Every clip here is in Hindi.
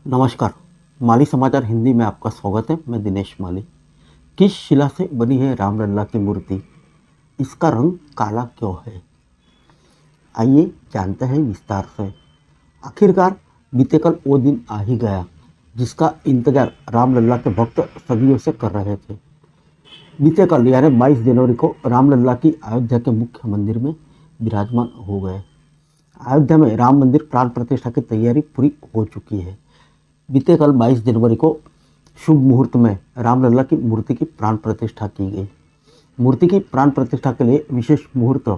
नमस्कार। माली समाचार हिंदी में आपका स्वागत है। मैं दिनेश माली। किस शिला से बनी है रामलला की मूर्ति? इसका रंग काला क्यों है? आइए जानते हैं विस्तार से। आखिरकार बीते कल वो दिन आ ही गया जिसका इंतजार रामलला के भक्त सदियों से कर रहे थे। बीते कल यानी 22 जनवरी को रामलला की अयोध्या के मुख्य मंदिर में विराजमान हो गए। अयोध्या में राम मंदिर प्राण प्रतिष्ठा की तैयारी पूरी हो चुकी है। बीते कल 22 जनवरी को शुभ मुहूर्त में रामलला की मूर्ति की प्राण प्रतिष्ठा की गई। मूर्ति की प्राण प्रतिष्ठा के लिए विशेष मुहूर्त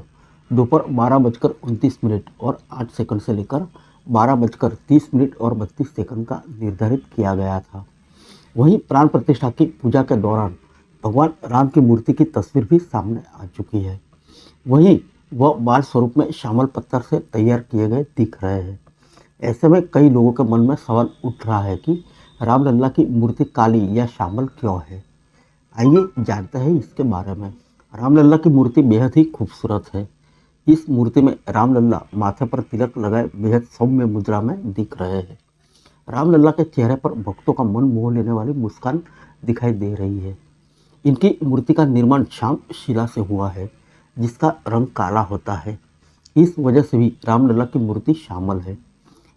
दोपहर 12:29 और 8 सेकंड से लेकर 12:30 और 32 सेकंड का निर्धारित किया गया था। वहीं प्राण प्रतिष्ठा की पूजा के दौरान भगवान राम की मूर्ति की तस्वीर भी सामने आ चुकी है। वहीं वह बाल स्वरूप में श्यामल पत्थर से तैयार किए गए दिख रहे हैं। ऐसे में कई लोगों के मन में सवाल उठ रहा है कि रामलला की मूर्ति काली या श्यामल क्यों है। आइए जानते हैं इसके बारे में। रामलला की मूर्ति बेहद ही खूबसूरत है। इस मूर्ति में रामलला माथे पर तिलक लगाए बेहद सौम्य मुद्रा में दिख रहे हैं। रामलला के चेहरे पर भक्तों का मन मोह लेने वाली मुस्कान दिखाई दे रही है। इनकी मूर्ति का निर्माण श्याम शिला से हुआ है जिसका रंग काला होता है। इस वजह से भी रामलला की मूर्ति श्यामल है।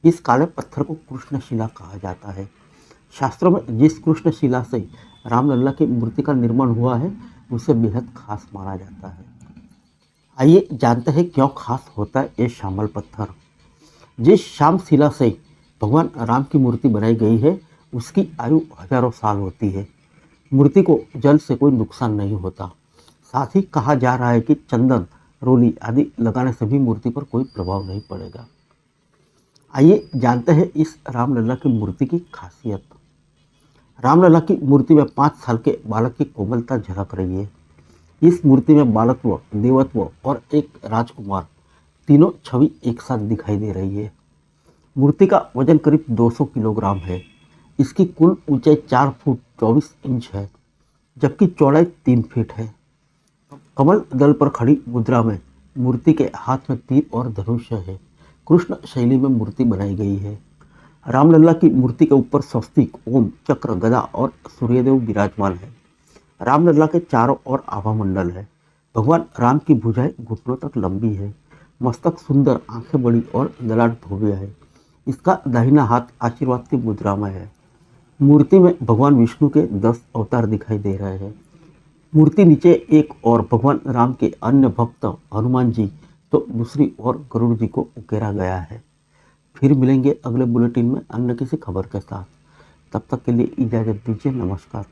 इस काले पत्थर को कृष्णशिला कहा जाता है। शास्त्रों में जिस कृष्णशिला से रामलला की मूर्ति का निर्माण हुआ है उसे बेहद खास माना जाता है। आइए जानते हैं क्यों खास होता है ये श्यामल पत्थर। जिस श्याम शिला से भगवान राम की मूर्ति बनाई गई है उसकी आयु हजारों साल होती है। मूर्ति को जल से कोई नुकसान नहीं होता। साथ ही कहा जा रहा है कि चंदन, रोली आदि लगाने से भी मूर्ति पर कोई प्रभाव नहीं पड़ेगा। आइए जानते हैं इस रामलला की मूर्ति की खासियत। रामलला की मूर्ति में 5 साल के बालक की कोमलता झलक रही है। इस मूर्ति में बालत्व, देवत्व और एक राजकुमार तीनों छवि एक साथ दिखाई दे रही है। मूर्ति का वजन करीब 200 किलोग्राम है। इसकी कुल ऊंचाई 4 फुट 24 इंच है जबकि चौड़ाई 3 फीट है। कमल दल पर खड़ी मुद्रा में मूर्ति के हाथ में तीर और धनुष है। कृष्ण शैली में मूर्ति बनाई गई है। रामलला की मूर्ति के ऊपर स्वस्तिक, ओम, चक्र, गदा और सूर्यदेव विराजमान है। रामलला के चारों ओर आभा मंडल है। भगवान राम की भुजाएं घुटनों तक लंबी है। मस्तक सुंदर, आंखें बड़ी और ललाट भव्य है। इसका दाहिना हाथ आशीर्वाद की मुद्रा में है। मूर्ति में भगवान विष्णु के 10 अवतार दिखाई दे रहे हैं। मूर्ति नीचे एक और भगवान राम के अन्य भक्त हनुमान जी तो दूसरी ओर गरुड़ जी को उकेरा गया है। फिर मिलेंगे अगले बुलेटिन में अन्य किसी खबर के साथ। तब तक के लिए इजाज़त दीजिए। नमस्कार।